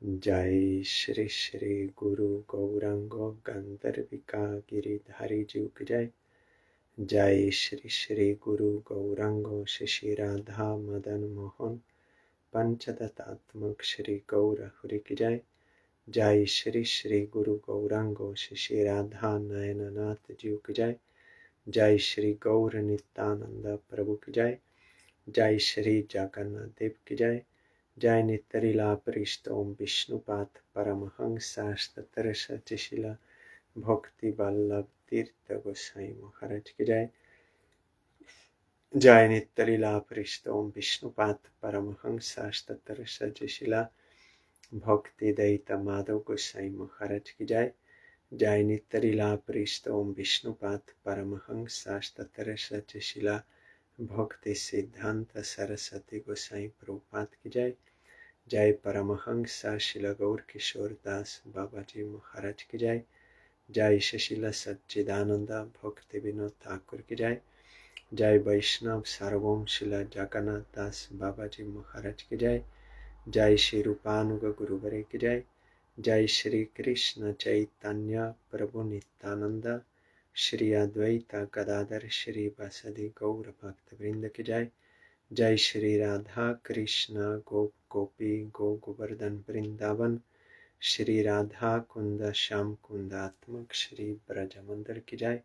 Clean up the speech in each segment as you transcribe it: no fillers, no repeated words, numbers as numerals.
जय श्री श्री गुरु गौरांगो गंधर्विका गिरिधारी जी की जय। जय श्री श्री गुरु गौरांगो शशि राधा मदन मोहन पंचदत्तात्मक श्री गौर हरि की जय। जय श्री श्री गुरु गौरांगो शशि राधा नयननाथ जी की जय। जय श्री गौर नित्यानंद प्रभु की जय। जय श्री जगन्नाथ देव की जय। जय नित्यलीला परिष्ठ ओम विष्णुपाद परमहंसास्तत्र सचिशिला भक्ति वल्लभ तीर्थ गोसाई महाराज की जय। जय नित्यलीला परिष्ठ ओम विष्णुपाद परमहंसास्तत्र सचिशिला भक्ति दैत माधव गोसाई महाराज की जय। जय नित्यलीला परिष्ठ ओम विष्णुपाद परमहंसास्तत्र सचिशिला भक्ति सिद्धांत सरस्वती गोसाई प्रभुपाद की जय। जय परमहंसा शिला गौर किशोर दास बाबा जी महाराज की जय। जय शशिला सच्चिदानंद भक्ति विनोद ठाकुर की जय। जय वैष्णव सार्वभौम शिला जगन्नाथ दास बाबा जी महाराज की जय। जय श्री रूपानुग गुरुवरे की जय। जय श्री कृष्ण चैतन्य प्रभु नित्यानंद श्री अद्वैत गदाधर श्री वासुदेव गौर भक्त वृंद की जय। जय श्री राधा कृष्ण गोप गोपी गो गोवर्धन वृंदावन श्री राधा कुंद श्याम कुंदात्मक श्री ब्रज मंदिर की जय।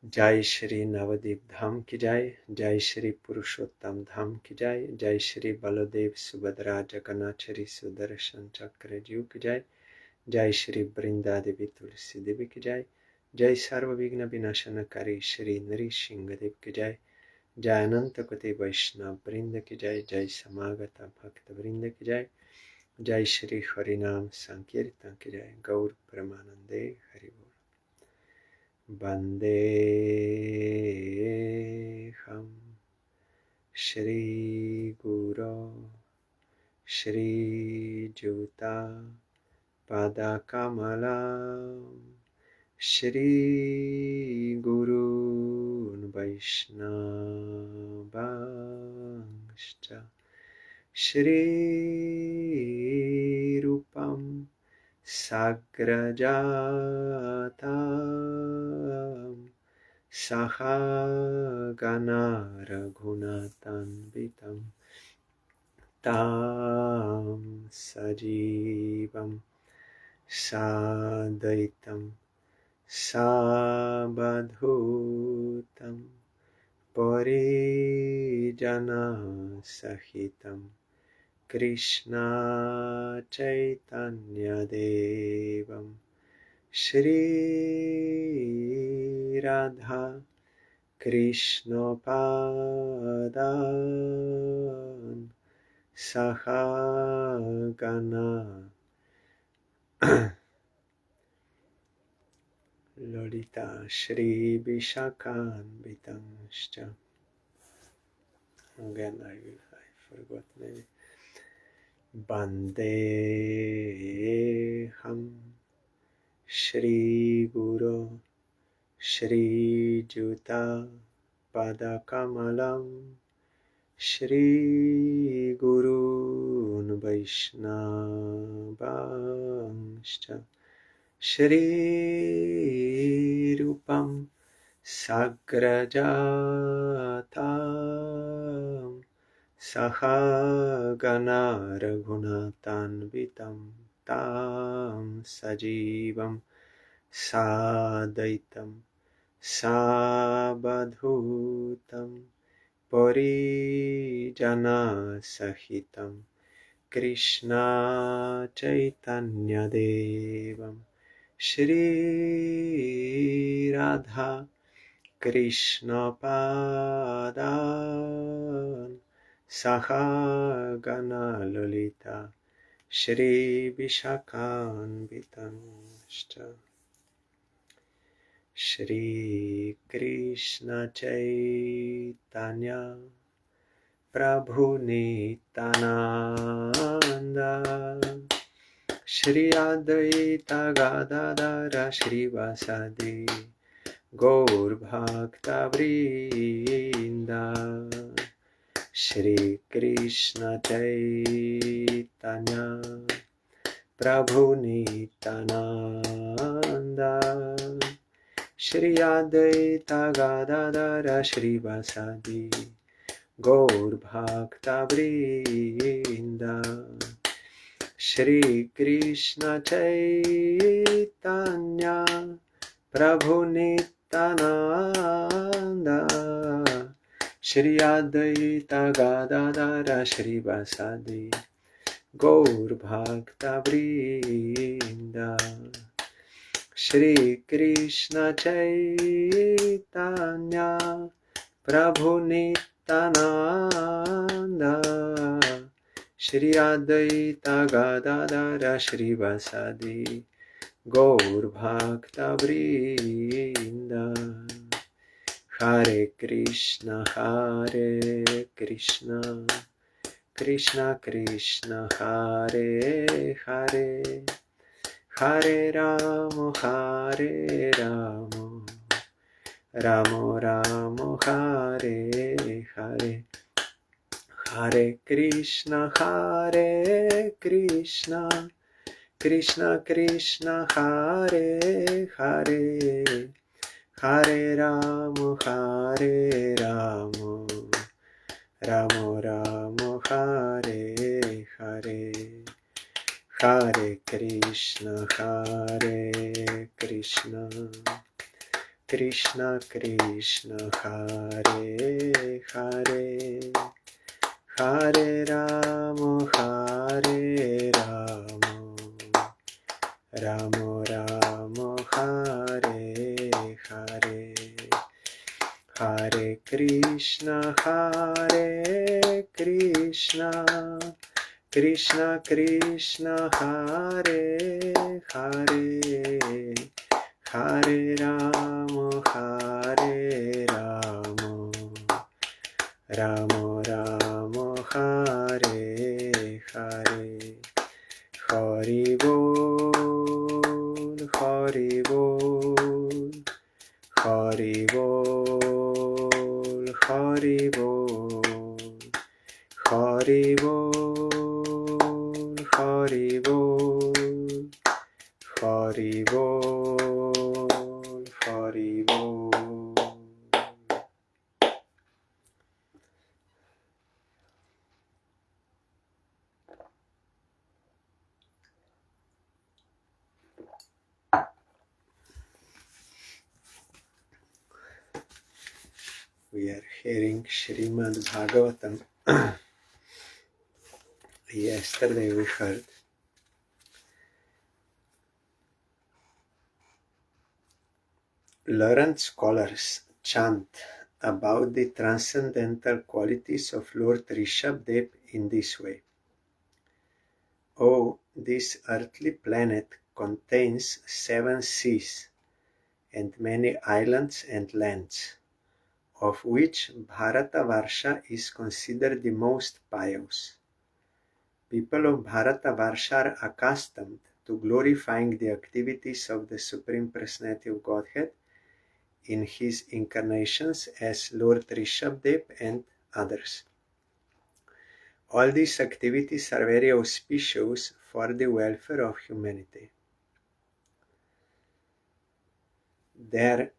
जय श्री नवदीप धाम की जय। जय श्री पुरुषोत्तम धाम की जय। जय श्री बलदेव सुभद्रा जगन्नाथ श्री सुदर्शन चक्र जी की जय। जय श्री वृंदा देवी तुलसी देवी की जय। जय सर्व विघ्न विनाशनकारी श्री नृसिंह देव की जय। जय अनंत कोटि वैष्णव वृंद की जय। जय समागत भक्त वृंद की जय। जय श्री हरिनाम संकीर्तन की जय। गौर परमानंदे हरि बोल। वंदे हम श्री गुरो श्री जुता पादा कमला श्री गुरून् वैष्णवांश्च श्री रूपं साग्रजातं सहगना रघुनाथान्वितं तं सजीवं साद्वैतं सावधूतं परिजनसहितं Krishna चैतन्यदेवं Shri Radha कृष्णपादान् सहगना Lalita Shri विशाखान्वितांश्च। Again, I forgot maybe. Vandeham Shri Guru Shri Juta Padakamalam Shri Gurun Vaishnavanscha Shri Rupam Sagrajatam Sahagana Raghunathanvitam Tam Sajivam Sadaitam Sabadhutam Parijana Sahitam Krishna Chaitanya Devam Shri Radha Krishna Padan Sahagana Lalita Shri Vishakhanvitanshcha Shri Krishna Chaitanya Prabhu Nityananda Shri Advaita Gadadara Shri Vasadi Gaur Bhakta Vrinda Shri Krishna Chaitanya Prabhu Nityananda Shri Advaita Gadadara Shri Vasadi Gaur Bhakta Vrinda Shri Krishna Chaitanya Prabhu Nityananda Shri Advaita Gadadara Shri Vasadi Gaur Bhakta Vrinda Shri Krishna Chaitanya Prabhu Nityananda Shri Advaita Gadadara Shri Vasadi Gaur Bhakta Vrinda Hare Krishna Krishna Krishna Hare Hare Hare Ramo Ramo Ramo Hare Hare Hare Krishna Krishna Krishna Hare Hare Hare Ramo Ramo Ramo Hare Hare Hare Krishna Krishna Krishna Hare Hare Hare Ramo Ramo Ramo Hare Hare Hare Krishna Krishna Krishna Hare Hare Hare Ramo Ramo Ramo Hare Hare Hari Bol Hari Bol Hari Bol Hari Bol Hari Bol Hari Bol Hari Bol Hari Bol. We are hearing SRIMAD BHAGAVATAM. Yesterday we heard learned scholars chant about the transcendental qualities of Lord Rishabdev in this way. Oh, this earthly planet contains 7 seas and many islands and lands, of which Bharatavarsha is considered the most pious. People of Bharatavarsha are accustomed to glorifying the activities of the Supreme Personality of Godhead in his incarnations as Lord Rishabdev and others. All these activities are very auspicious for the welfare of humanity. There,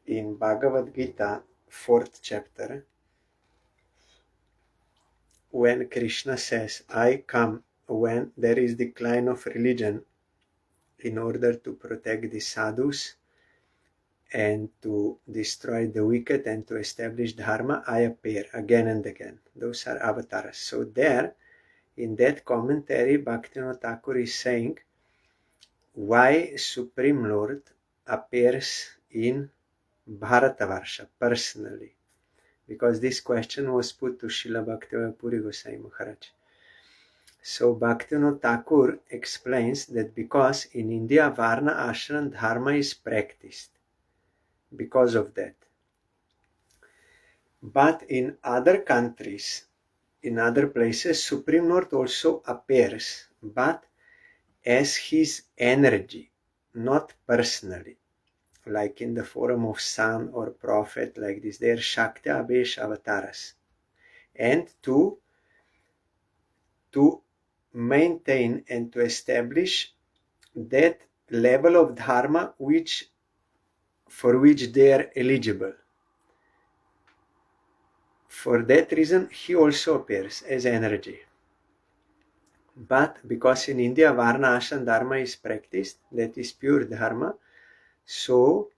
in Bhagavad Gita, 4th chapter, when Krishna says, I come when there is decline of religion in order to protect the sadhus and to destroy the wicked and to establish dharma, I appear again and again. Those are avatars. So there, in that commentary, Bhaktivinoda Thakur is saying why Supreme Lord appears in Bharatavarsha personally. Because this question was put to Srila Bhaktivinoda Puri Goswami Maharaj. So Bhaktivinoda Thakur explains that because in India Varna Ashram Dharma is practiced, because of that. But in other countries, in other places, Supreme Lord also appears, but as his energy, not personally. Like in the form of son or prophet, like this, they are Shakti Abhesh avatars. and to maintain and to establish that level of dharma for which they are eligible. For that reason, he also appears as energy. But because in India Varna Ashram Dharma is practiced, that is pure Dharma, so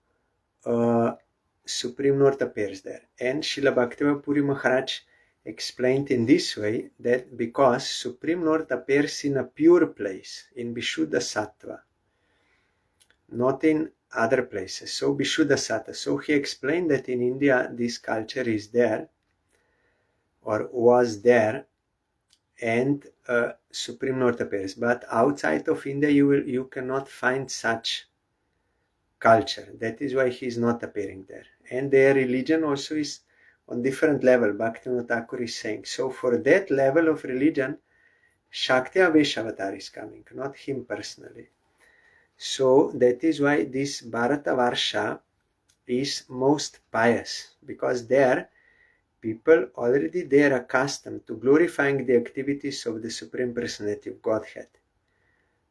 Supreme Lord appears there. And Srila Bhaktivinoda Puri Maharaj explained in this way that because Supreme Lord appears in a pure place, in Vishuddha Sattva, not in other places, so Vishuddha Sattva. So he explained that in India this culture is there, or was there, and Supreme Lord appears. But outside of India you cannot find such culture. That is why he is not appearing there. And their religion also is on different level. Bhaktivinoda Thakur is saying. So for that level of religion, Shakti Aveshavatar is coming, not him personally. So that is why this Bharata Varsha is most pious, because there people already they are accustomed to glorifying the activities of the Supreme Personality of Godhead.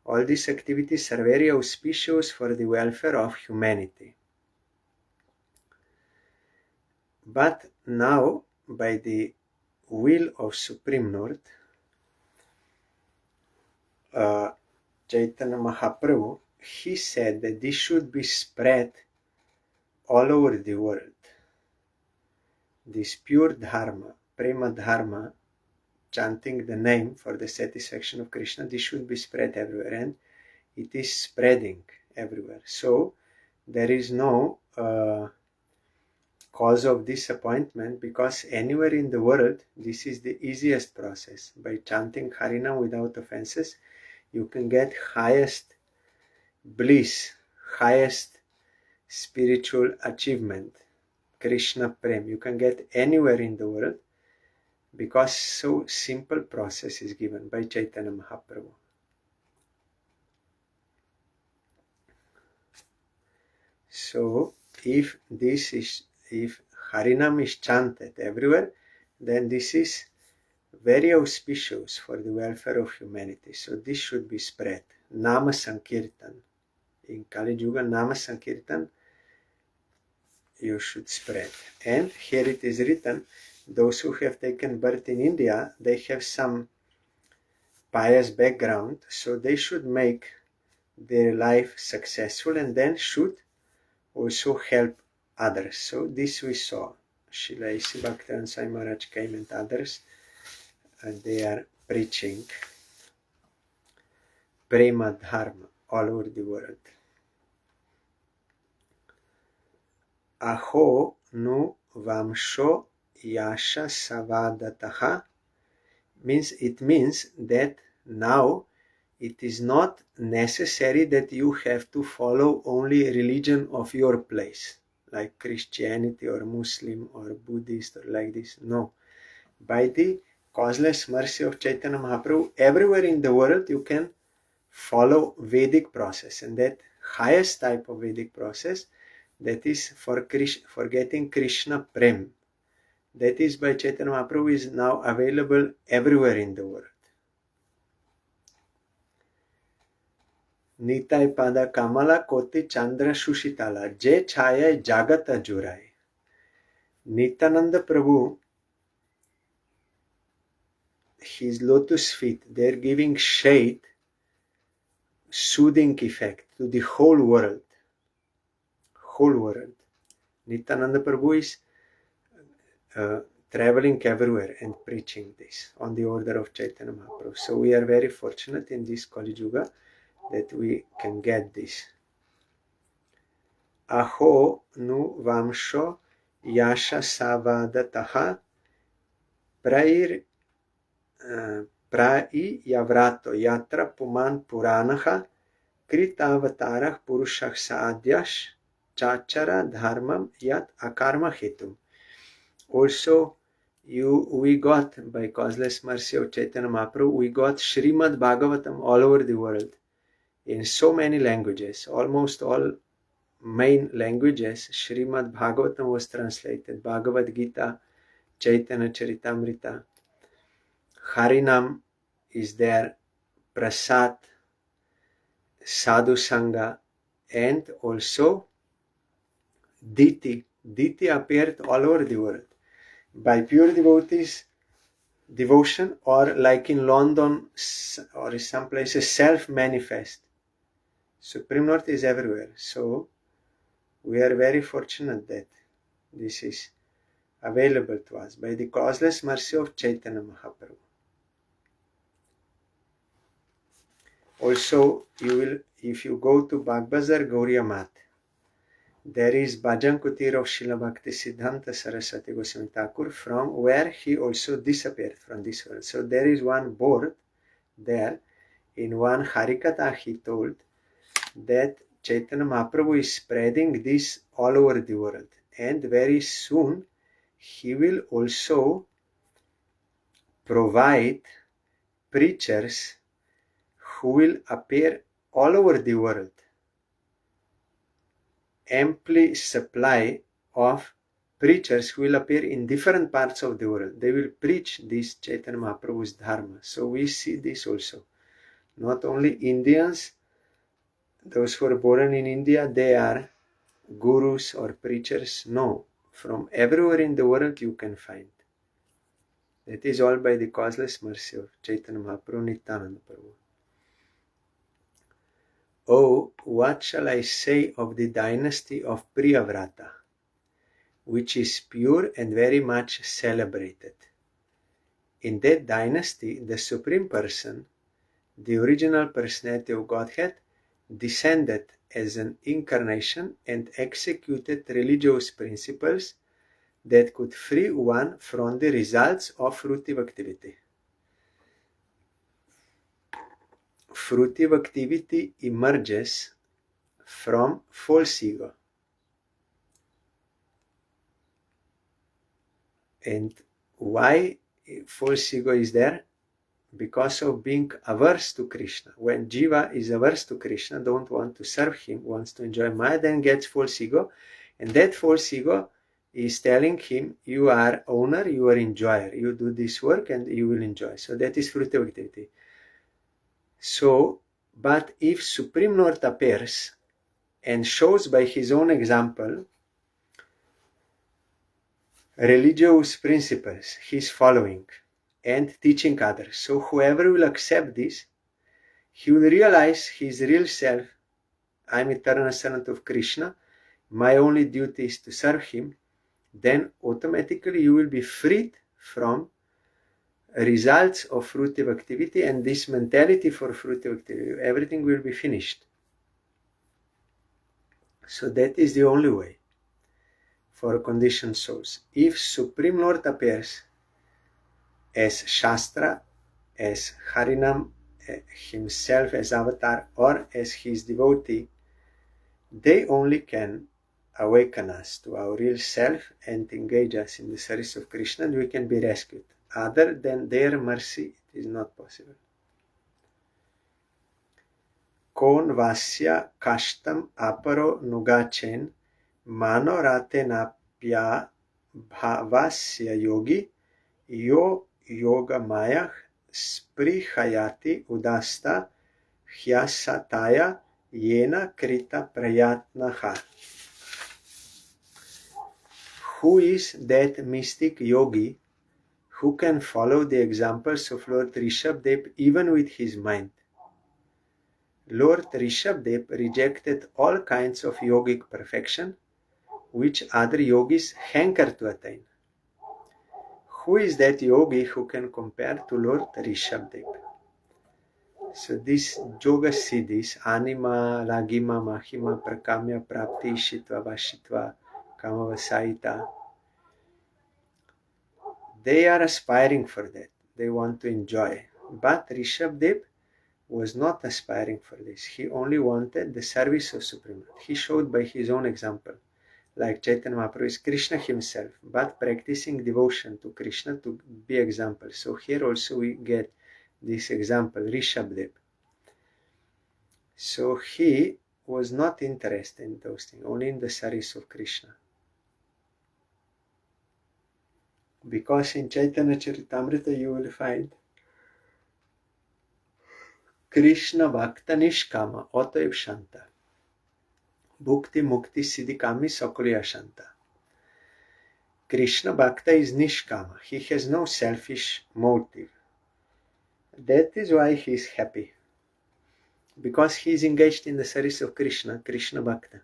All these activities are very auspicious for the welfare of humanity. But now, by the will of Supreme Lord, Chaitanya Mahaprabhu, he said that this should be spread all over the world. This pure Dharma, Prema Dharma, chanting the name for the satisfaction of Krishna, this should be spread everywhere, and it is spreading everywhere. So there is no cause of disappointment, because anywhere in the world this is the easiest process. By chanting Harinam without offenses, you can get highest bliss, highest spiritual achievement, Krishna Prem. You can get anywhere in the world, because so simple process is given by Chaitanya Mahaprabhu. So if Harinam is chanted everywhere, then this is very auspicious for the welfare of humanity. So this should be spread. Nama Sankirtan. In Kali Yuga, Nama Sankirtan you should spread. And here it is written, those who have taken birth in India, they have some pious background, so they should make their life successful and then should also help others. So this we saw. Srila A.C. Bhaktivedanta Swami Maharaj came and others, and they are preaching Prema Dharma all over the world. Aho nu vamsho yasha savadataha it means that now it is not necessary that you have to follow only religion of your place, like Christianity or Muslim or Buddhist or like this. No. By the causeless mercy of Chaitanya Mahaprabhu, everywhere in the world you can follow Vedic process, and that highest type of Vedic process, that is for getting Krishna Prem. That is by Chaitanya Mahaprabhu is now available everywhere in the world. Nitai pada kamala koti chandra shushitala je chaya jagata jurai. Nityananda Prabhu, his lotus feet, they're giving shade, soothing effect to the whole world. Whole world. Nityananda Prabhu is traveling everywhere and preaching this on the order of Chaitanya Mahaprabhu. So we are very fortunate in this Kali Yuga that we can get this. Aho nu vamsho yasha savadataha prai yavrato yatra puman puranaha kritavatarah purushah sadhyash chachara dharmam yat akarma hetum. Also, we got, by causeless mercy of Chaitanya Mahaprabhu, we got SRIMAD BHAGAVATAM all over the world in so many languages. Almost all main languages, SRIMAD BHAGAVATAM was translated. Bhagavad Gita Chaitanya Charitamrita. Harinam is there, Prasad, Sadhu Sangha, and also Diti. Diti appeared all over the world by pure devotees, devotion, or like in London or some places, self-manifest. Supreme Lord is everywhere. So we are very fortunate that this is available to us by the causeless mercy of Chaitanya Mahaprabhu. Also, you will, if you go to Bagbazar Gauriya Mat, there is Bhajan Kutir of Srila Bhakti Siddhanta Saraswati Goswami Thakur, from where he also disappeared from this world. So there is one board there. In one Harikatha he told that Chaitanya Mahaprabhu is spreading this all over the world, and very soon he will also provide preachers who will appear all over the world. Amply supply of preachers who will appear in different parts of the world. They will preach this Chaitanya Mahaprabhu's Dharma. So we see this also. Not only Indians, those who are born in India, they are gurus or preachers. No, from everywhere in the world you can find. That is all by the causeless mercy of Chaitanya Mahaprabhu, Nityananda Prabhu. Oh, what shall I say of the dynasty of Priyavrata, which is pure and very much celebrated. In that dynasty, the Supreme Person, the original personality of Godhead, descended as an incarnation and executed religious principles that could free one from the results of fruitive activity. Fruitive activity emerges from false ego. And why false ego is there? Because of being averse to Krishna. When Jiva is averse to Krishna, don't want to serve him, wants to enjoy Maya, then gets false ego. And that false ego is telling him, you are owner, you are enjoyer, you do this work and you will enjoy. So that is fruitive activity. So, but if Supreme Lord appears and shows by his own example religious principles he's following and teaching others, so whoever will accept this, he will realize his real self. I'm eternal servant of Krishna, my only duty is to serve him. Then automatically you will be freed from results of fruitive activity, and this mentality for fruitive activity, everything will be finished. So that is the only way for conditioned souls. If Supreme Lord appears as Shastra, as Harinam, himself as avatar, or as his devotee, they only can awaken us to our real self and engage us in the service of Krishna, and we can be rescued. Other than their mercy, it is not possible. Kon vasya kashtam aparo nugachen manorate napya bhavasya yogi yo yoga mayah sprihayati udasta hyasataya yena krita prayatnaha. Who is that mystic yogi who can follow the examples of Lord Rishabdev even with his mind? Lord Rishabdev rejected all kinds of yogic perfection which other yogis hanker to attain. Who is that yogi who can compare to Lord Rishabdev? So these yoga siddhis, anima, lagima, mahima, prakamya, prapti, shitva, vashitva, kamavasaita, they are aspiring for that. They want to enjoy. But Rishabdev was not aspiring for this. He only wanted the service of Supreme Lord. He showed by his own example. Like Chaitanya Mahaprabhu is Krishna himself, but practicing devotion to Krishna to be example. So here also we get this example, Rishabdev. So he was not interested in those things, only in the service of Krishna. Because in Chaitanya Charitamrita you will find Krishna Bhakta Nishkama Otaiv Shanta Bhukti Mukti Siddhikami Sakriya Shanta. Krishna Bhakta is Nishkama. He has no selfish motive. That is why he is happy. Because he is engaged in the service of Krishna, Krishna Bhakta.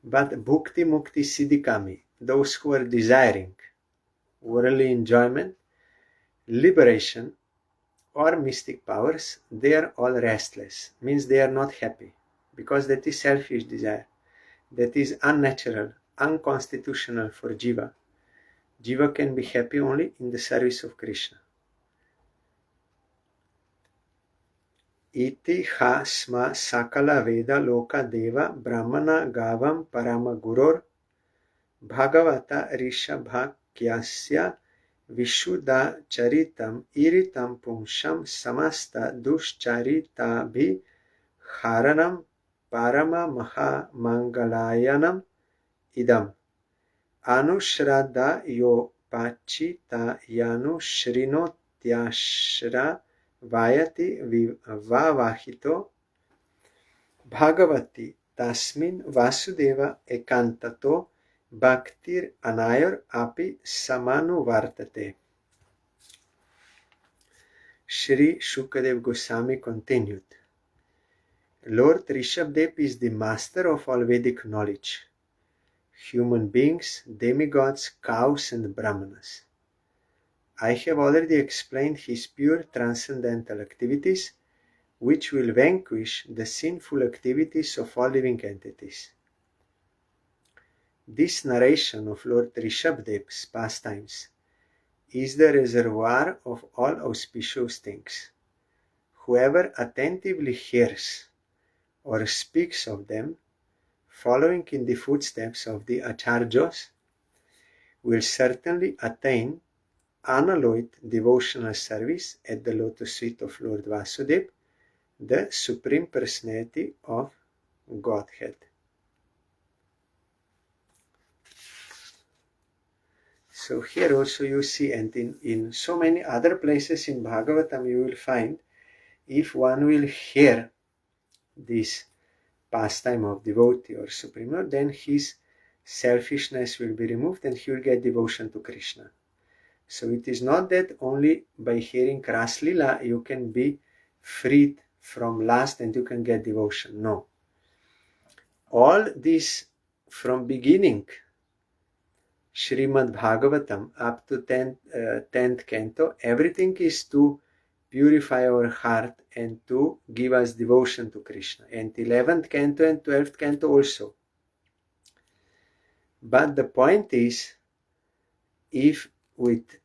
But Bhukti Mukti Siddhikami, those who are desiring worldly enjoyment, liberation, or mystic powers, they are all restless. Means they are not happy. Because that is selfish desire. That is unnatural, unconstitutional for Jiva. Jiva can be happy only in the service of Krishna. Iti ha sma sakala veda loka deva brahmana gavam parama guror bhagavata rishabhakyasya vishuddha charitam iritam pumsham samasta duscharitabhi haranam parama maha mangalayanam idam anushraddha yo pachita yanu shrinotyashra Vayati vavahito Bhagavati tasmin Vasudeva ekantato bhaktir anayor api samanuvartate. Shri Shukadev Goswami continued. Lord Rishabdev is the master of all Vedic knowledge. Human beings, demigods, cows and brahmanas. I have already explained his pure transcendental activities, which will vanquish the sinful activities of all living entities. This narration of Lord Rishabdev's pastimes is the reservoir of all auspicious things. Whoever attentively hears or speaks of them, following in the footsteps of the Acharyas, will certainly attain unalloyed devotional service at the lotus feet of Lord Vasudeva, the Supreme Personality of Godhead. So here also you see, and in so many other places in Bhagavatam you will find, if one will hear this pastime of devotee or Supreme Lord, then his selfishness will be removed and he will get devotion to Krishna. So it is not that only by hearing Ras Lila you can be freed from lust and you can get devotion. No. All this from beginning, SRIMAD Bhagavatam up to 10th canto, everything is to purify our heart and to give us devotion to Krishna. And 11th canto and 12th canto also. But the point is, if with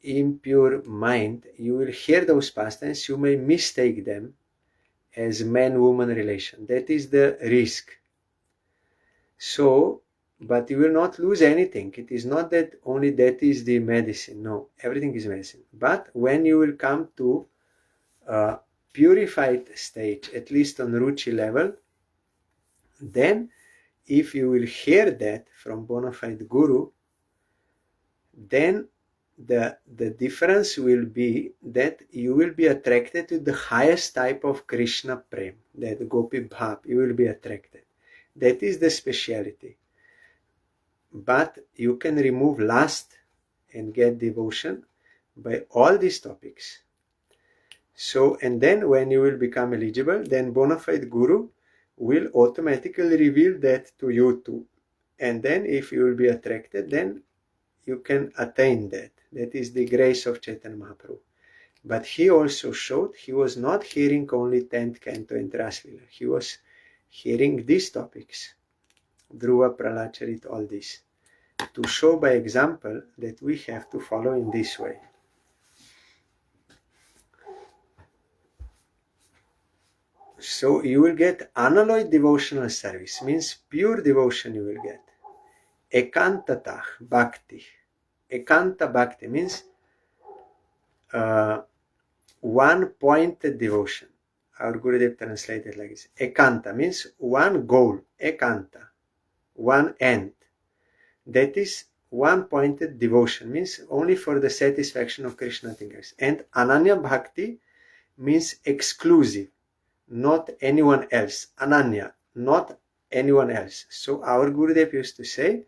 impure mind you will hear those pastimes, you may mistake them as man-woman relation. That is the risk. So, but you will not lose anything. It is not that only that is the medicine. No, everything is medicine. But when you will come to a purified stage, at least on Ruchi level, then if you will hear that from bona fide Guru, then the difference will be that you will be attracted to the highest type of Krishna Prem, that Gopi Bhav, you will be attracted. That is the speciality. But you can remove lust and get devotion by all these topics. So, and then when you will become eligible, then bona fide Guru will automatically reveal that to you too. And then if you will be attracted, then you can attain that. That is the grace of Chaitanya Mahaprabhu. But he also showed he was not hearing only 10th canto and Raslila. He was hearing these topics, Dhruva, Pralacharit, all this, to show by example that we have to follow in this way. So you will get unalloyed devotional service, means pure devotion you will get. Ekantatah bhakti. Ekanta bhakti means one-pointed devotion. Our Gurudev translated like this. Ekanta means one goal. Ekanta, one end. That is one-pointed devotion, means only for the satisfaction of Krishna, nothing else. And Ananya Bhakti means exclusive, not anyone else. Ananya, not anyone else. So our Gurudev used to say,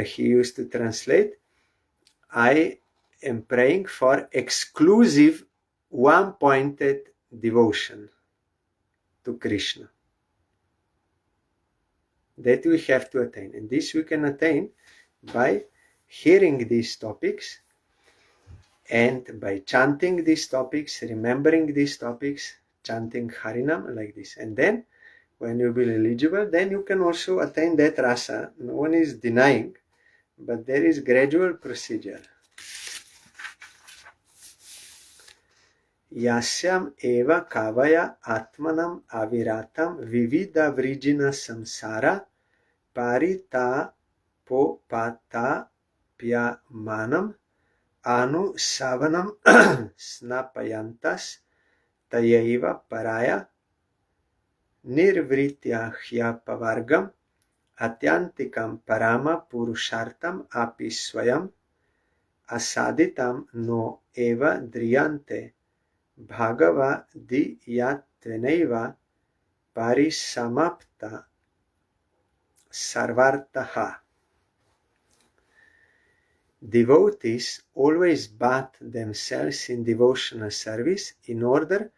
he used to translate, I am praying for exclusive one-pointed devotion to Krishna. That we have to attain. And this we can attain by hearing these topics and by chanting these topics, remembering these topics, chanting Harinam like this. And then when you will be eligible, then you can also attain that rasa. No one is denying, but there is gradual procedure. Yasyam eva kavaya atmanam aviratam vivida vrijina samsara parita popata pyamanam anu savanam snapayantas tayaiva paraya nirvritya hyapavargam atyantikam parama purushartam api swayam asaditam no eva driyante Bhagavadiyatvenaiva parisamapta sarvartaha. Devotees always bathe themselves in devotional service in order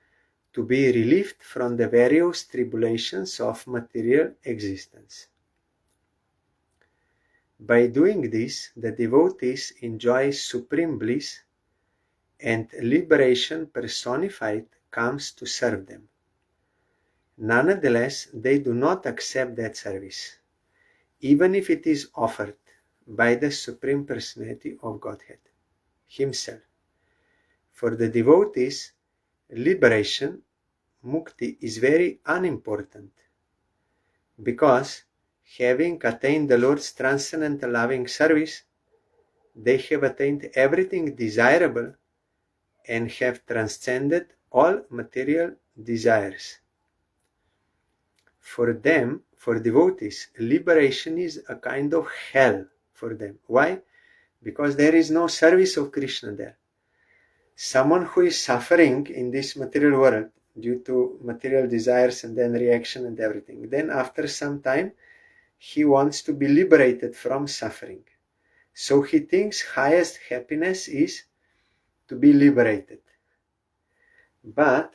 to be relieved from the various tribulations of material existence. By doing this, the devotees enjoy supreme bliss and liberation personified comes to serve them. Nonetheless, they do not accept that service, even if it is offered by the Supreme Personality of Godhead Himself. For the devotees, liberation, mukti, is very unimportant, because having attained the Lord's transcendental loving service, they have attained everything desirable and have transcended all material desires. For them, for devotees, liberation is a kind of hell for them. Why? Because there is no service of Krishna there. Someone who is suffering in this material world due to material desires and then reaction and everything, then after some time he wants to be liberated from suffering. So he thinks highest happiness is to be liberated. But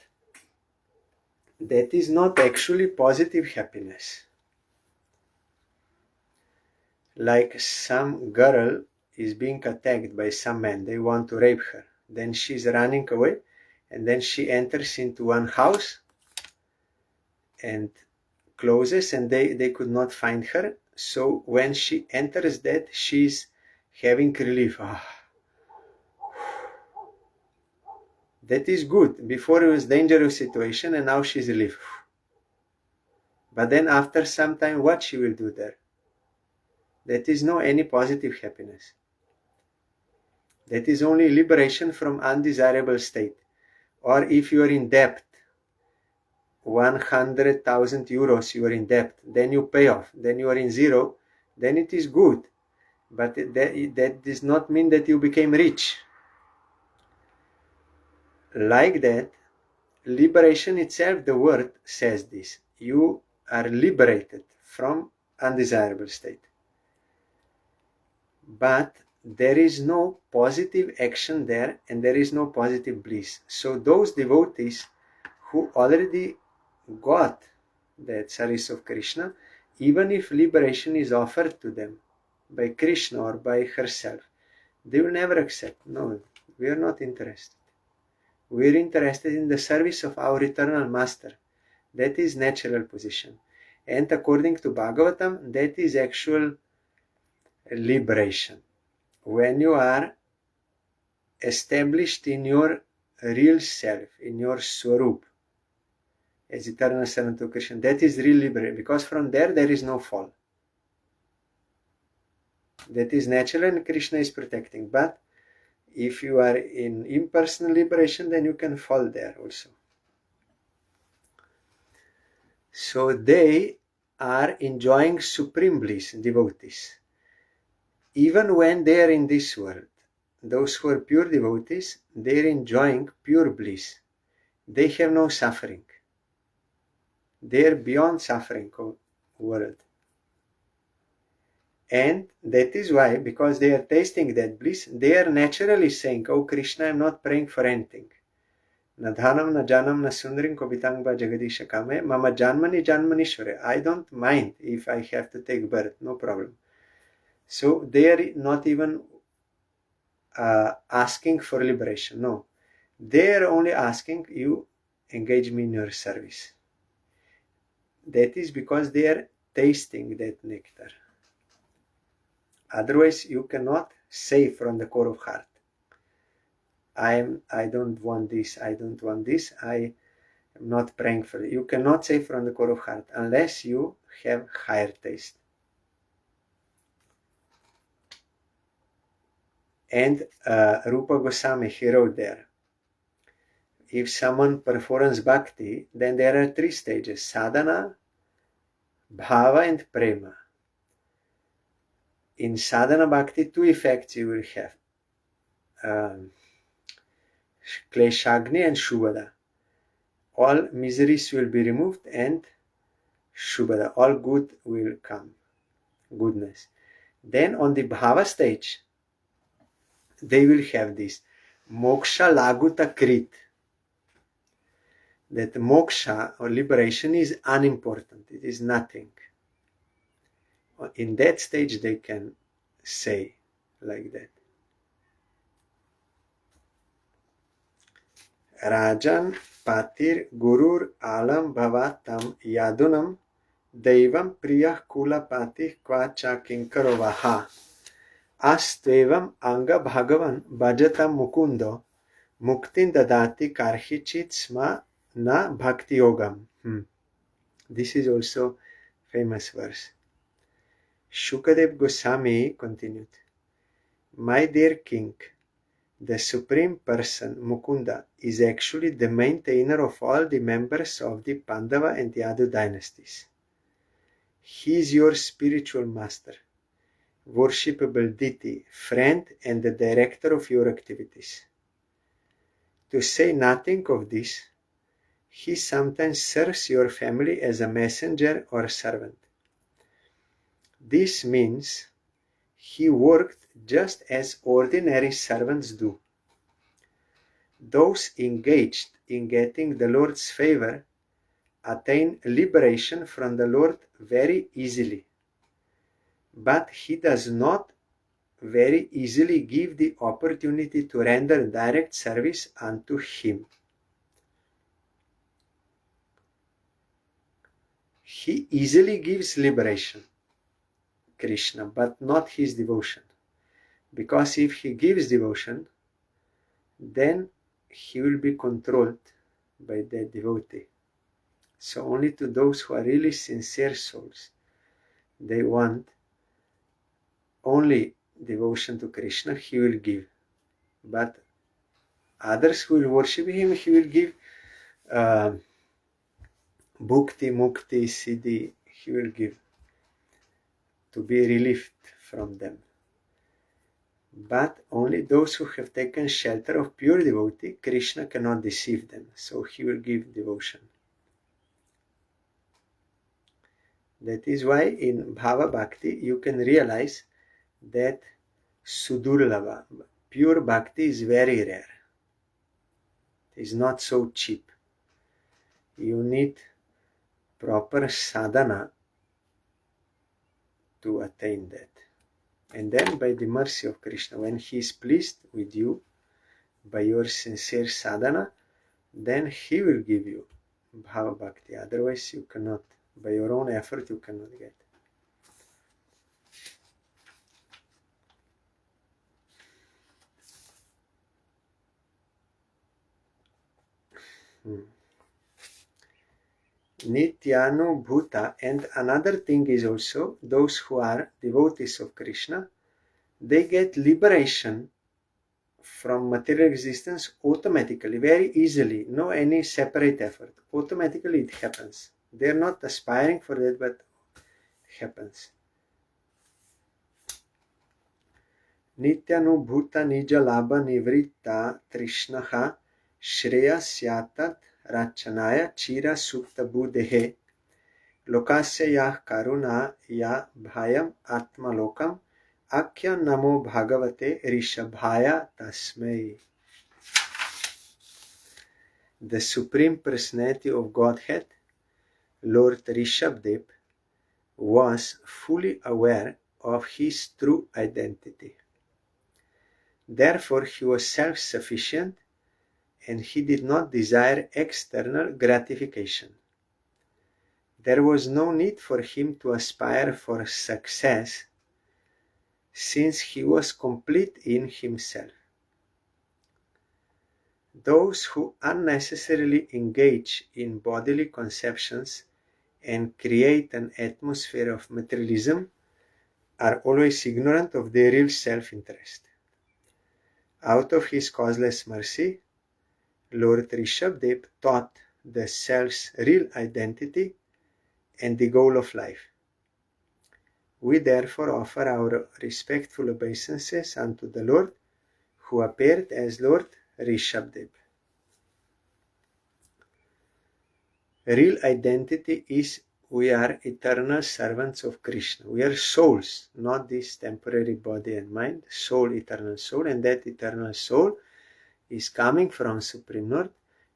that is not actually positive happiness. Like some girl is being attacked by some men, they want to rape her. Then she's running away, and then she enters into one house and closes, and they could not find her. So when she enters that, she's having relief. That is good. Before it was dangerous situation, and now she's relief. But then after some time, what she will do there? That is no any positive happiness. That is only liberation from undesirable state. Or if you are in debt, 100,000 euros you are in debt, then you pay off, then you are in zero, then it is good. But that does not mean that you became rich. Like that, liberation itself, the word says this. You are liberated from undesirable state. But there is no positive action there, and there is no positive bliss. So those devotees who already got that service of Krishna, even if liberation is offered to them by Krishna or by herself, they will never accept. No, we are not interested. We are interested in the service of our eternal master. That is natural position. And according to Bhagavatam, that is actual liberation. When you are established in your real self, in your Swarup, as eternal servant of Krishna, that is real liberation, because from there is no fall. That is natural, and Krishna is protecting. But if you are in impersonal liberation, then you can fall there also. So they are enjoying supreme bliss, devotees. even when they are in this world, those who are pure devotees, they are enjoying pure bliss. They have no suffering. They are beyond suffering world. And that is why, because they are tasting that bliss, they are naturally saying, "Oh Krishna, I am not praying for anything. Na dhanam, na janam, na sundarim kobitang ba jagadisha kame, mama janmani janmanishware. I don't mind if I have to take birth, no problem." So they are not even asking for liberation. No. They are only asking you engage me in your service. That is because they are tasting that nectar. Otherwise, you cannot say from the core of heart, I don't want this, I don't want this, I am not praying for it. You cannot say from the core of heart unless you have higher taste. And Rupa Goswami, he wrote there, if someone performs bhakti, then there are 3 stages: sadhana, bhava, and prema. In sadhana bhakti, 2 effects you will have: kleshagni and shubhada. All miseries will be removed, and shubhada, all good will come, goodness. Then on the bhava stage, they will have this moksha laguta krit, that moksha or liberation is unimportant, it is nothing. In that stage they can say like that. Rajan patir gurur alam bhavatam yadunam devam priyah kula patih kvacha kinkarovaha astvevam anga bhagavan bhajatam mukundo muktin dadati karhichit sma na bhakti yogam. This is also famous verse. Shukadev Goswami continued, my dear king, the Supreme Person, Mukunda, is actually the maintainer of all the members of the Pandava and Yadu dynasties. He is your spiritual master, worshipable deity, friend, and the director of your activities. To say nothing of this, he sometimes serves your family as a messenger or servant. This means he worked just as ordinary servants do. Those engaged in getting the Lord's favor attain liberation from the Lord very easily, but he does not very easily give the opportunity to render direct service unto him. He easily gives liberation, Krishna, but not his devotion, because if he gives devotion, then he will be controlled by the devotee. So only to those who are really sincere souls, they want only devotion to Krishna, he will give. But others who will worship him, he will give bhukti, mukti, siddhi, he will give to be relieved from them. But only those who have taken shelter of pure devotee, Krishna cannot deceive them, so he will give devotion. That is why in Bhava Bhakti you can realize that Sudurlava, pure Bhakti, is very rare. It is not so cheap. You need proper sadhana to attain that. And then by the mercy of Krishna, when he is pleased with you by your sincere sadhana, then he will give you Bhava Bhakti. Otherwise you cannot. By your own effort you cannot get. Nityanubhuta, and another thing is also those who are devotees of Krishna, they get liberation from material existence automatically, very easily, no any separate effort. Automatically it happens. They are not aspiring for that, but it happens. Nityanubhuta nijalabha nivritta trishnaha shreyasyatat rachanaya chira sukta buddhe lokasya yah karuna ya bhayam atmalokam akya namo bhagavate rishabhaya tasmai. The Supreme Personality of Godhead, Lord Rishabdev, was fully aware of his true identity. Therefore, he was self-sufficient and he did not desire external gratification. There was no need for him to aspire for success since he was complete in himself. Those who unnecessarily engage in bodily conceptions and create an atmosphere of materialism are always ignorant of their real self-interest. Out of his causeless mercy, Lord Rishabdev taught the self's real identity and the goal of life. We therefore offer our respectful obeisances unto the Lord, who appeared as Lord Rishabdev. Real identity is we are eternal servants of Krishna. We are souls, not this temporary body and mind, soul, eternal soul, and that eternal soul is coming from Supreme Lord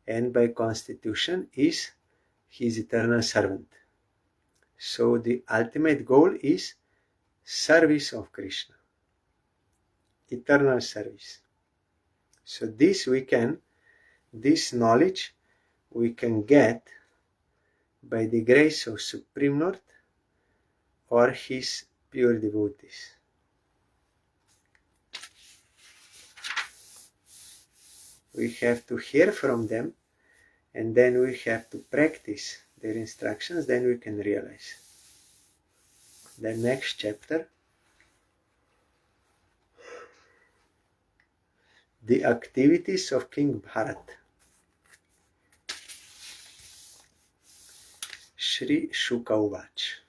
and by constitution is his eternal servant. So the ultimate goal is service of Krishna, eternal service. So this knowledge we can get by the grace of Supreme Lord or his pure devotees. We have to hear from them and then we have to practice their instructions, then we can realize. The next chapter, the activities of King Bharat. Shri Shuka Uvach.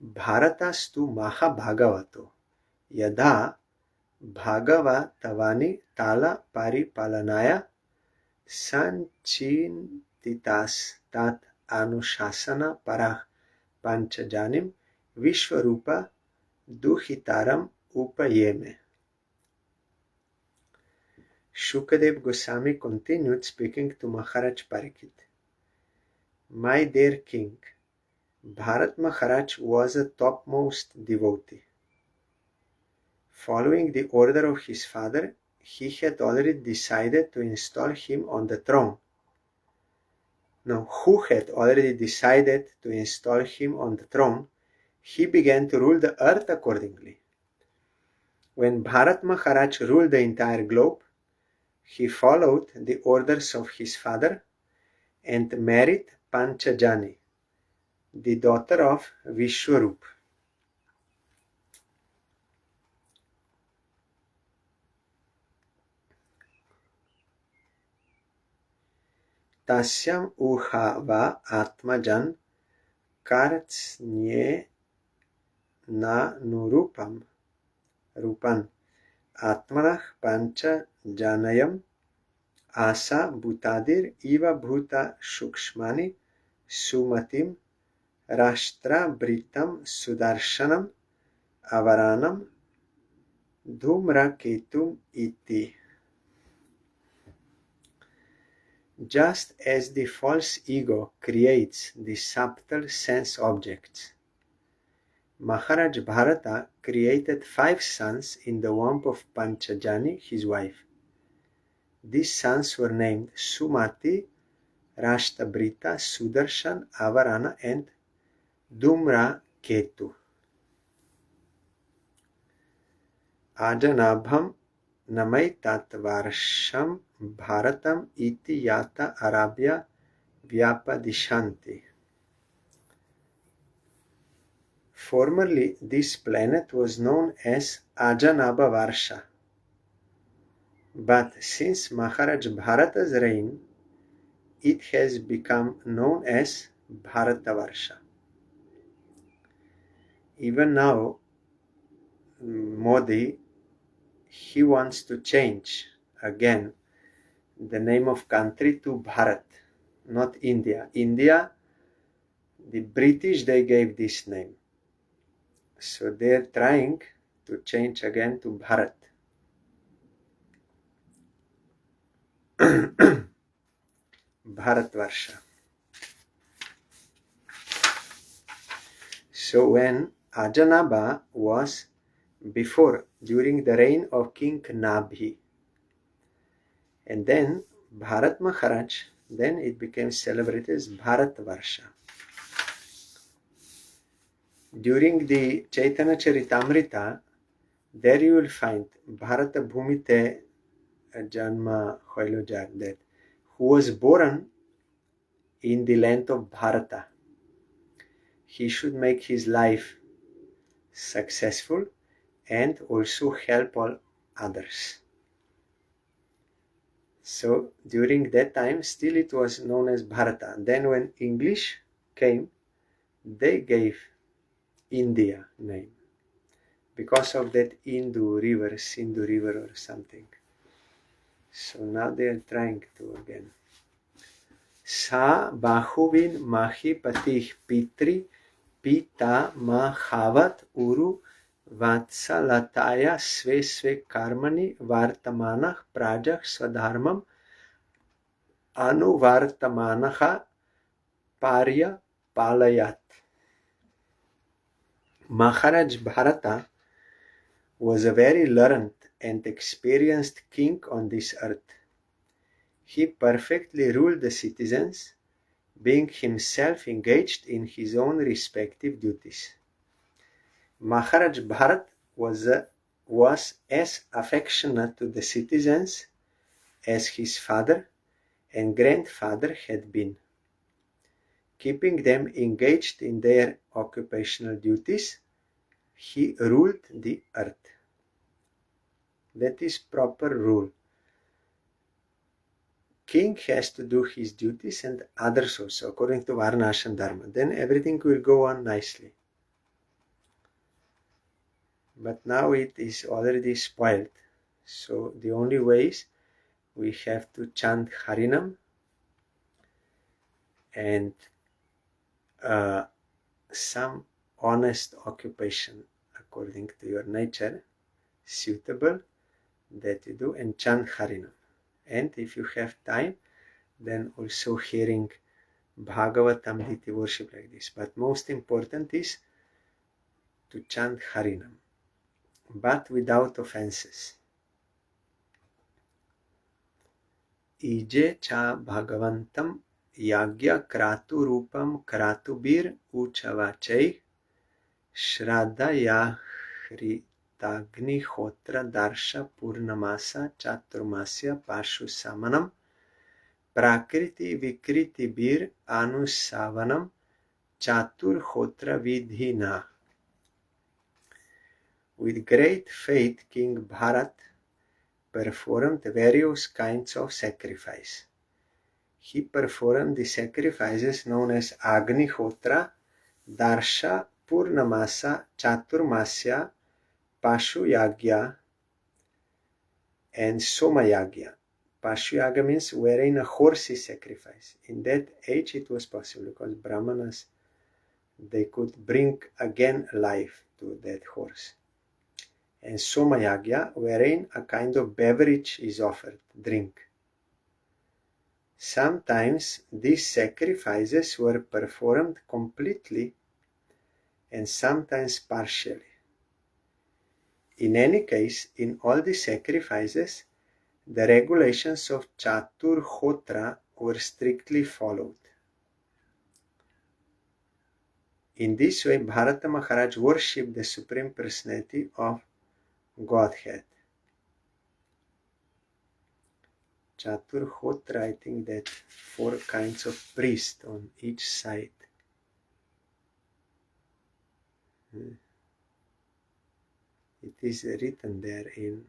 Bharatastu Mahabhagavato Yadha Bhagavatavani Tala Paripalanaya Sanchintitas Tat Anushasana Parah Panchajanim Vishwarupa Duhitaram Upayeme. Shukadev Goswami continued speaking to Maharaj Parikshit. My dear king, Bharat Maharaj was a topmost devotee. Following the order of his father, he had already decided to install him on the throne. Now, who had already decided to install him on the throne, he began to rule the earth accordingly. When Bharat Maharaj ruled the entire globe, he followed the orders of his father and married Panchajani, the daughter of Vishwarup. Tasyam uhava atmajan kartsnye na nurupam rupan atmanah pancha janayam asa bhutadir iva bhuta shukshmani sumatim rashtra britam sudarshanam avaranam dhumraketum iti. Just as the false ego creates the subtle sense objects, Maharaj Bharata created 5 sons in the womb of Panchajani, his wife. These sons were named Sumati, Rashtabrita, Sudarshan, Avarana, and Dhumra Ketu. Ajanabham namaitat varsham bharatam iti yata arabhya vyapadishanti. Formerly, this planet was known as Ajanaba Varsha. But since Maharaj Bharata's reign, it has become known as Bharatavarsha. Even now, Modi, he wants to change again the name of country to Bharat, not India. India, the British, they gave this name. So they're trying to change again to Bharat. Bharatvarsha. So when Ajanaba was during the reign of King Nabhi, and then Bharat Maharaj, then it became celebrated as Bharatvarsha. During the Chaitanya Charitamrita, there you will find Bharata Bhumite Janma Hoilojar, that who was born in the land of Bharata, he should make his life successful and also help all others. So during that time, still it was known as Bharata. Then when English came, they gave India name because of that Sindhu river or something. So now they are trying to again. Sa bahuvin mahi patih pitri pita mahavat uru vatsalataya sve sve karmani vartamanah prajak swadharmam anuvartamanaha parya palayat. Maharaj Bharata was a very learned and experienced king on this earth. He perfectly ruled the citizens, being himself engaged in his own respective duties. Maharaj Bharat was as affectionate to the citizens as his father and grandfather had been, keeping them engaged in their occupational duties. He ruled the earth. That is proper rule. King has to do his duties and others also, according to Varna Ashram Dharma. Then everything will go on nicely. But now it is already spoiled. So the only way is we have to chant Harinam and some honest occupation according to your nature, suitable, that you do, and chant Harinam. And if you have time, then also hearing Bhagavatam, deity worship like this. But most important is to chant Harinam, but without offenses. Ije cha Bhagavantam yagya kratu rupam kratubir uchavachai shraddha yahritagni hotra darsha purnamasa chaturmasya pashu samanam prakriti vikriti bir anusavanam chatur hotra vidhina. With great faith, King Bharat performed various kinds of sacrifice. He performed the sacrifices known as Agnihotra, Darsha, Purnamasa, Chaturmasya, Pashu Yagya, and Soma Yagya. Pashu Yagya means wherein a horse is sacrificed. In that age it was possible because Brahmanas, they could bring again life to that horse. And Soma Yagya, wherein a kind of beverage is offered, drink. Sometimes these sacrifices were performed completely and sometimes partially. In any case, in all the sacrifices, the regulations of Chatur Hotra were strictly followed. In this way, Bharata Maharaj worshipped the Supreme Personality of Godhead. Chatur Hotra, I think that 4 kinds of priests on each side. It is written there in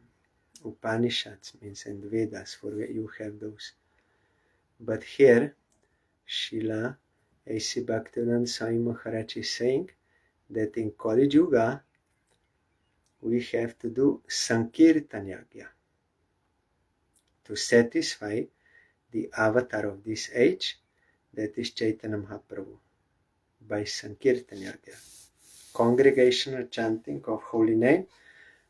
Upanishads, means, and Vedas, for you have those. But here, Srila A.C. Bhaktivedanta Swami Maharaj is saying that in Kali Yuga, we have to do Sankirtan Yagya to satisfy the avatar of this age, that is Chaitanya Mahaprabhu, by Sankirtan Yagya, congregational chanting of holy name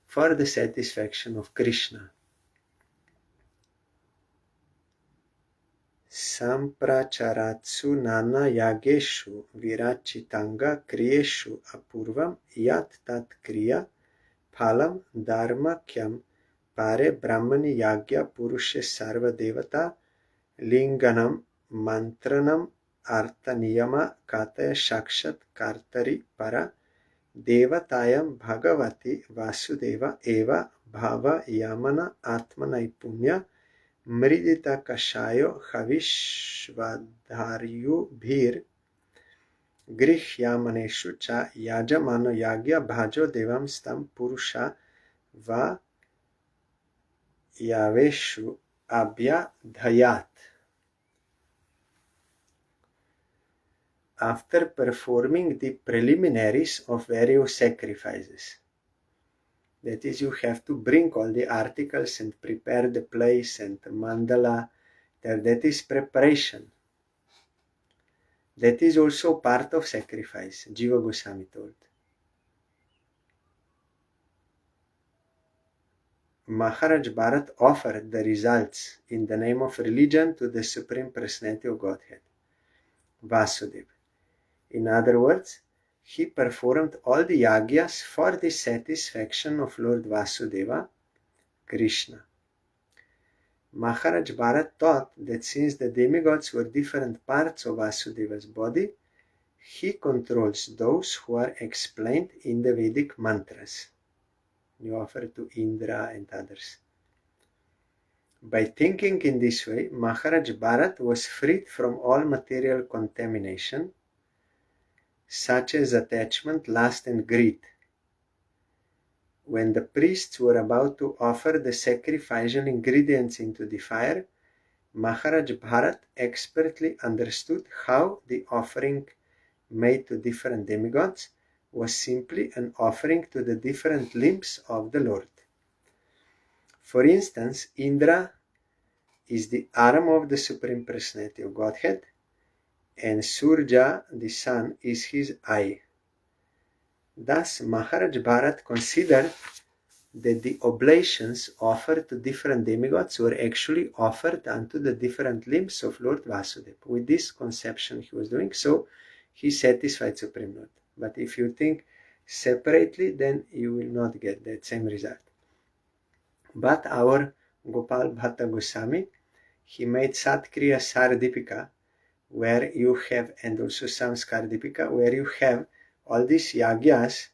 for the satisfaction of Krishna. Sampracharatsu nana yageshu virachitanga kriyeshu apurvam yat tat kriya phalam dharma kyam pare brahmani yagya purushe sarva devata linganam mantranam artha niyama kataya shakshat kartari para devatayam bhagavati vasudeva eva bhava yamana atmanai punya mridita kashayo havishvadharyu bhir grihyamaneshu cha yajamano yagya bhajo devam stam purusha va yaveshu abhyadhayat. After performing the preliminaries of various sacrifices, that is, you have to bring all the articles and prepare the place and the mandala, that is preparation. That is also part of sacrifice, Jiva Goswami told. Maharaj Bharat offered the results in the name of religion to the Supreme Personality of Godhead, Vasudeva. In other words, he performed all the yagyas for the satisfaction of Lord Vasudeva, Krishna. Maharaj Bharat taught that since the demigods were different parts of Vasudeva's body, he controls those who are explained in the Vedic mantras. You offer to Indra and others. By thinking in this way, Maharaj Bharat was freed from all material contamination, such as attachment, lust, and greed. When the priests were about to offer the sacrificial ingredients into the fire, Maharaj Bharat expertly understood how the offering made to different demigods was simply an offering to the different limbs of the Lord. For instance, Indra is the arm of the Supreme Personality of Godhead, and Surja, the sun, is his eye. Thus, Maharaj Bharat considered that the oblations offered to different demigods were actually offered unto the different limbs of Lord Vasudeva. With this conception he was doing, so he satisfied Supreme Lord. But if you think separately, then you will not get that same result. But our Gopal Bhatta Goswami, he made Satkriya Sardipika, where you have, and also Samskar Dipika, where you have all these yagyas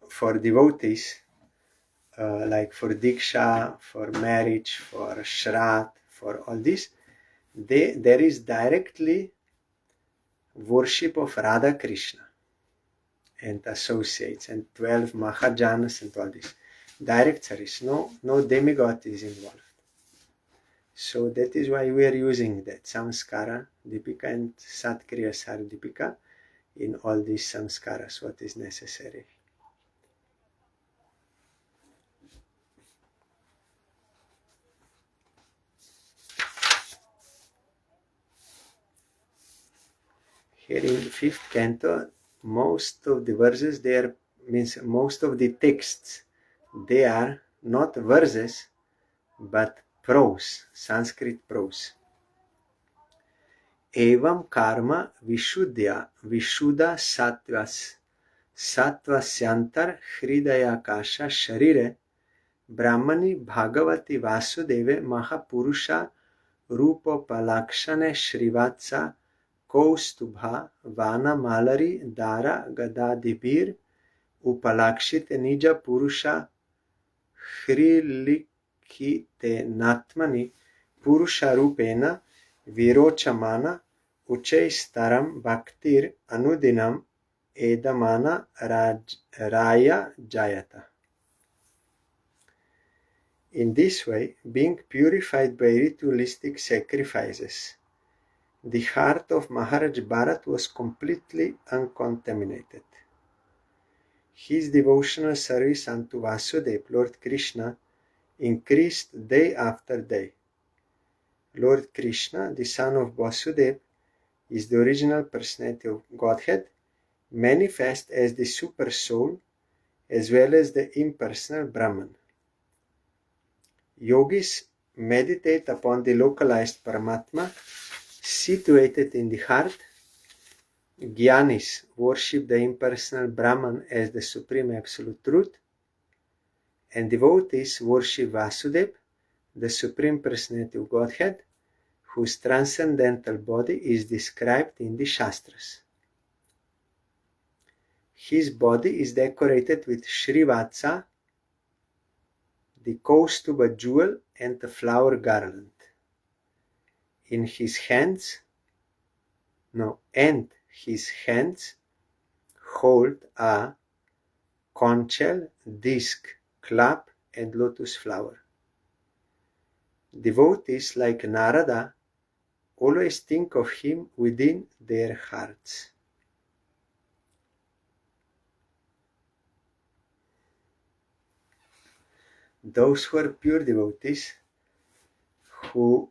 for devotees, like for Diksha, for marriage, for Shraddh, for all this. There is directly worship of Radha Krishna and associates and 12 Mahajanas and all this. Direct service, no demigod is involved. So that is why we are using that Samskara Dipika and Satkriya Sardipika in all these samskaras, what is necessary. Here in the 5th canto, most of the verses most of the texts, they are not verses, but prose, Sanskrit prose. Evam karma vishuddhya vishuddha sattvasyantar hridayakasha sharire brahmani bhagavati vasudeve mahapurusha rupapalakshane shrivatsa kaustubha vana malari dara gadadibir upalakshite nija purusha hrilikite natmani purusha rupena virochamana uchaistaram bhaktir anudinam edamana raya jayata. In this way, being purified by ritualistic sacrifices, the heart of Maharaj Bharat was completely uncontaminated. His devotional service unto Vasudeva, Lord Krishna, increased day after day. Lord Krishna, the son of Vasudeva, is the original personality of Godhead, manifest as the super soul as well as the impersonal Brahman. Yogis meditate upon the localized Paramatma situated in the heart. Gyanis worship the impersonal Brahman as the supreme absolute truth, and devotees worship Vasudeva, the supreme personality of Godhead, whose transcendental body is described in the Shastras. His body is decorated with Srivatsa, the Kaustuba jewel, and a flower garland. And his hands hold a conch shell, disc, club, and lotus flower. Devotees like Narada always think of him within their hearts. Those who are pure devotees, who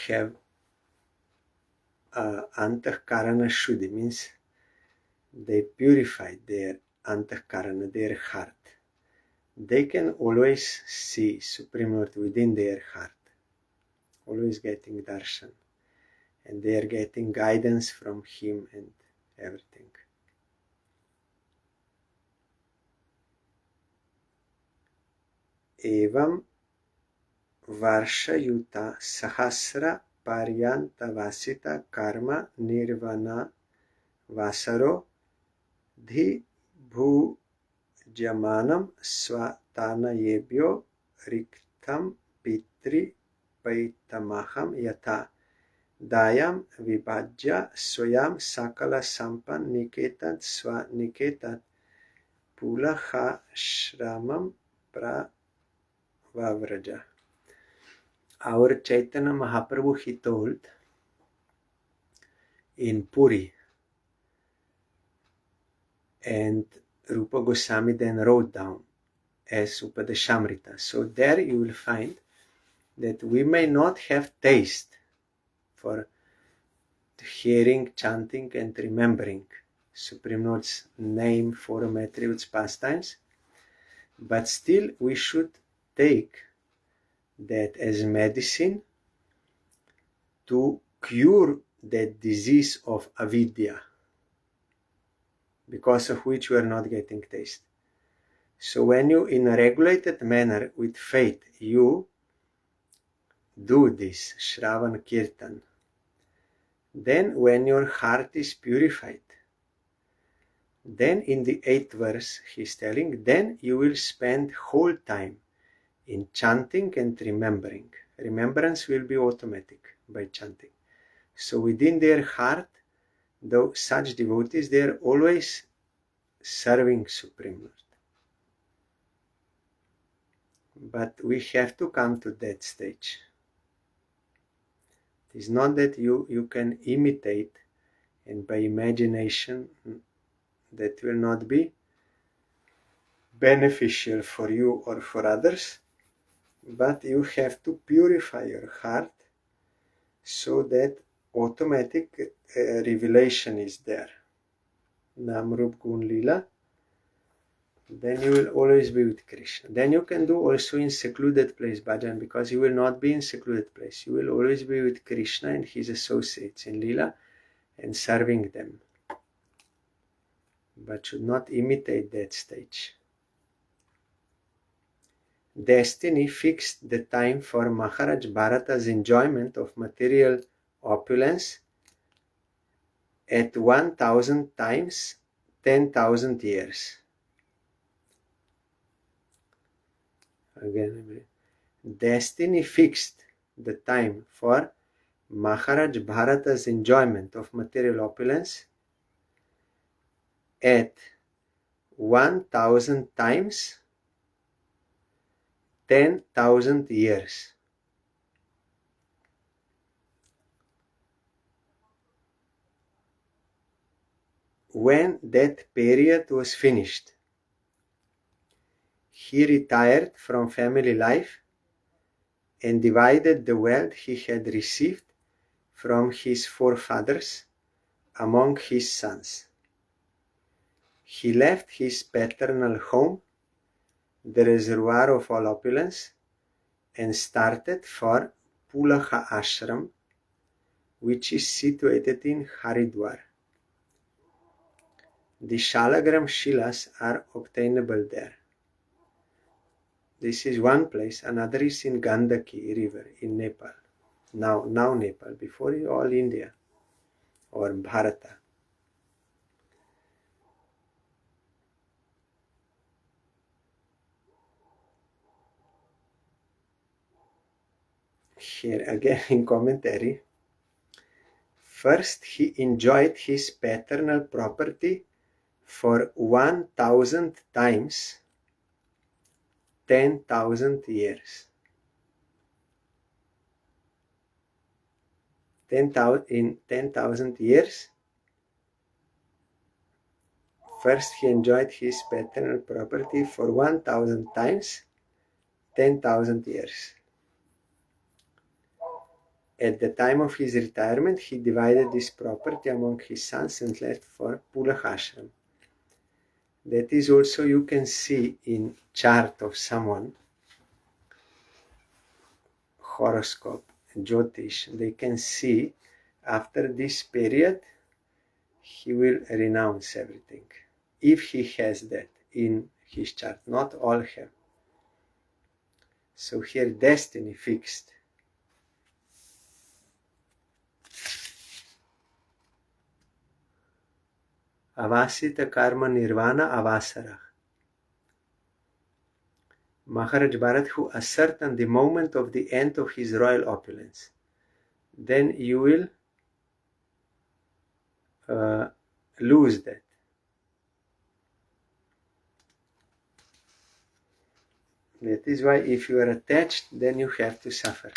have antahkarana shuddhi, means they purified their antahkarana, their heart. They can always see Supreme Lord within their heart, always getting darshan, and they are getting guidance from him and everything. Evam Varshayuta Sahasra Paryanta Vasita Karma Nirvana Vasaro Dhi Bhu Jamanam Swatanayebhyo Riktam Pitri Paitamaham Yata Dayam Vibhajya Swayam Sakala Sampan Niketat Swa Niketat Pulaha Shramam Pravavraja. Our Chaitanya Mahaprabhu, he told in Puri, and Rupa Goswami then wrote down as Upadeshamrita. So there you will find that we may not have taste for hearing, chanting, and remembering Supreme Lord's name, form, attributes, pastimes, but still we should take that as medicine to cure that disease of avidya, because of which we are not getting taste. So when you, in a regulated manner with faith, you do this Shravan Kirtan, then when your heart is purified, then in the 8th verse he's telling, then you will spend whole time in chanting and remembering. Remembrance will be automatic by chanting. So within their heart, though such devotees, they are always serving Supreme Lord. But we have to come to that stage. It is not that you can imitate, and by imagination that will not be beneficial for you or for others, but you have to purify your heart so that automatic revelation is there. Nam Rup Gun Lila. Then you will always be with Krishna. Then you can do also in secluded place bhajan, because you will not be in secluded place. You will always be with Krishna and his associates in Lila and serving them. But should not imitate that stage. Destiny fixed the time for Maharaj Bharata's enjoyment of material opulence at 1,000 times 10,000 years. Again, destiny fixed the time for Maharaj Bharata's enjoyment of material opulence at 1,000 times 10,000 years. when that period was finished, he retired from family life and divided the wealth he had received from his forefathers among his sons. He left his paternal home, the reservoir of all opulence, and started for Pulaha Ashram, which is situated in Haridwar. The Shalagram Shilas are obtainable there. This is one place. Another is in Gandaki river in Nepal. Now Nepal, before all India or Bharata. Here again in commentary. First, he enjoyed his paternal property for 1,000 times 10,000 years. In 10,000 years, first he enjoyed his paternal property for 1,000 times 10,000 years. At the time of his retirement, he divided this property among his sons and left for Pulahashram. That is also you can see in chart of someone, horoscope, Jyotish. They can see after this period, he will renounce everything. If he has that in his chart, not all have. So here destiny fixed. Avasita karma nirvana avasara. Maharaj Bharat, who ascertained the moment of the end of his royal opulence, then you will lose that. That is why if you are attached, then you have to suffer.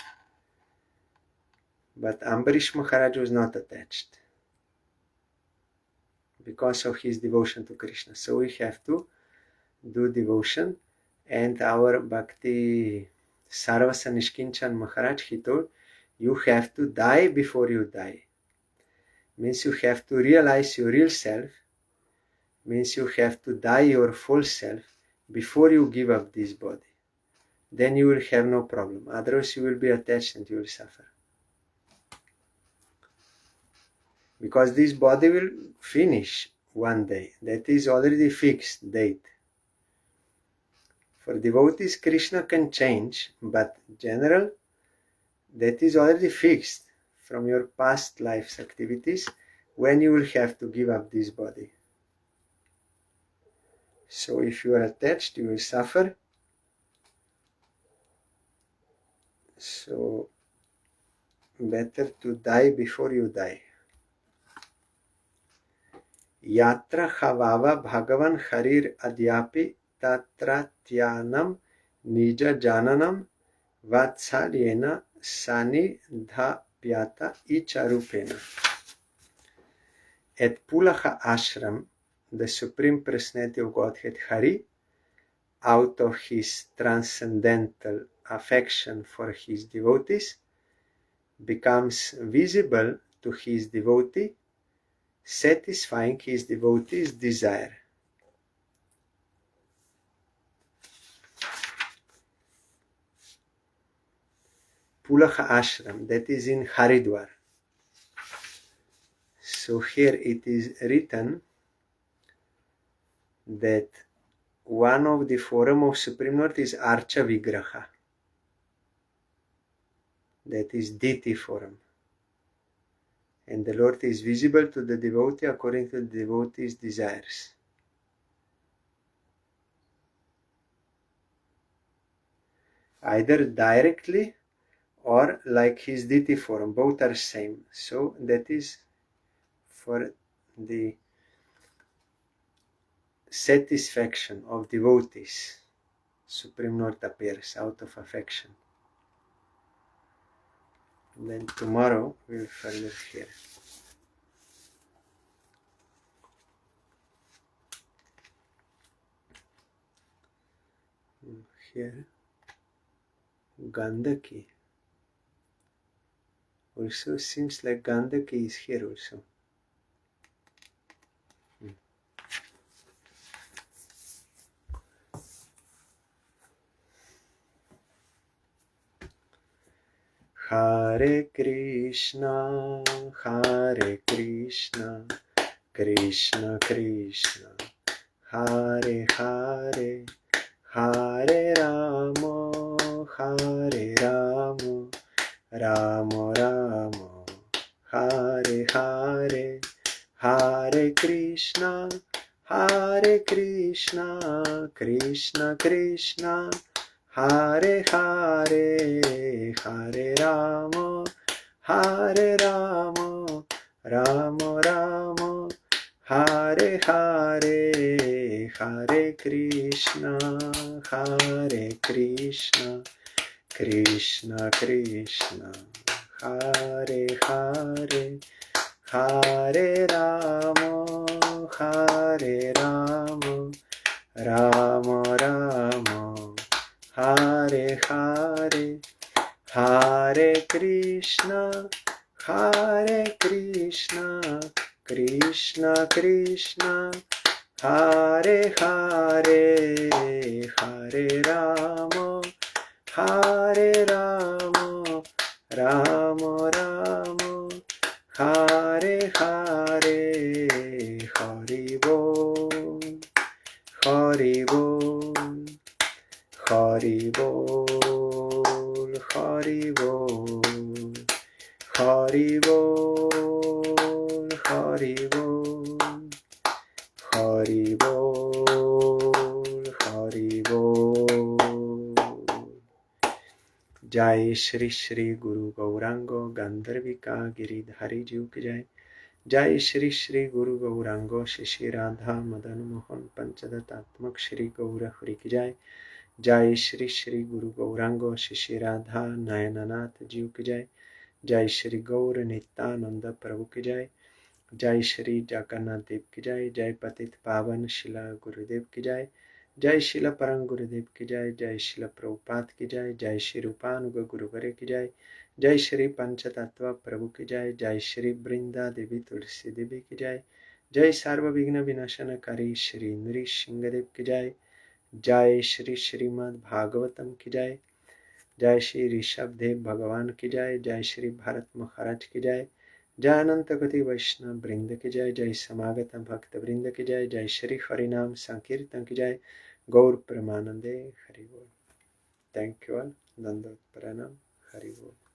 But Ambarish Maharaj was not attached because of his devotion to Krishna. So we have to do devotion. And our Bhakti Sarvasa Nishkinchan Maharaj, he told, you have to die before you die. Means you have to realize your real self. Means you have to die your false self before you give up this body. Then you will have no problem. Otherwise you will be attached and you will suffer. Because this body will finish one day. That is already fixed date. For devotees, Krishna can change, but general, that is already fixed from your past life's activities when you will have to give up this body. So if you are attached, you will suffer. So better to die before you die. Yatra Havava Bhagavan Harir Adyapi Tatratyanam Nija Jananam Vatsalyena Sani Dhapyata Icharupena. At Pulaha Ashram, the Supreme Personality of Godhead Hari, out of his transcendental affection for his devotees, becomes visible to his devotee, satisfying his devotee's desire. Pulaha Ashram, that is in Haridwar. So here it is written that one of the form of Supreme Lord is Archa Vigraha. That is deity form. And the Lord is visible to the devotee according to the devotee's desires. Either directly or like his deity form, both are same. So that is for the satisfaction of devotees. Supreme Lord appears out of affection. And then tomorrow we'll further hear. here. Gandaki. Also seems like Gandaki is here also. Hare Krishna, Krishna Krishna, Hare Hare, Hare Rama, Rama Rama, Hare Hare, Hare Krishna, Krishna Krishna, Hare Hare, Hare Rama, Rama Rama, Hare Hare, Hare Krishna, Krishna Krishna, Hare Hare, Hare Rama, Rama Rama, Hare Hare, Hare Krishna, Krishna Krishna, Hare Hare, Hare Rama, Rama Rama, Hare Hare, Hari Bol, Hari Bol, Hari Bol, Hari Bol, Hari Bol, Hari Bol, Hari Bol, Hari Bol. Jai Shri Shri Guru Gaurango Gandharvika Giridhari Ji ki Jai. Jai Shri Shri Guru Gaurango Shishi Radha Madan Mohan Panchadatatmak Shri Gaura Hari ki Jai. Jai Shri Shri Guru Gaurango Shishi Radha Nayananath Ji ki Jai. Jai Shri Gaur Nityananda Prabhu ki Jai. Jai Shri Jagannath Dev ki Jai. Jai Patit Pavan Shila Gurudev ki Jai. Jai Shila Parang Gurudev ki Jai. Jai Shila Prabhupada ki Jai. Jai Shri Rupanuga Guruvare ki Jai. Jai Shri Panchatattva Prabhu ki Jai. Jai Shri Brinda Devi Tulsi Devi ki Jai. Jai Sarva Vigna Vinashana Kari Shri Nrishingadev ki Jai. Jai Shri SRIMAD BHAGAVATAM ki Jai. जय श्री ऋषभ देव भगवान की जय. जय श्री भारत महाराज की जय. जय अनंत गति वैष्णव वृंद की जय. जय समागत भक्त वृंद की जय. जय श्री हरिनाम संकीर्तन की जय. गौर प्रेमानंदे हरि बोल. Thank you all. दंडवत प्रणाम. हरि बोल.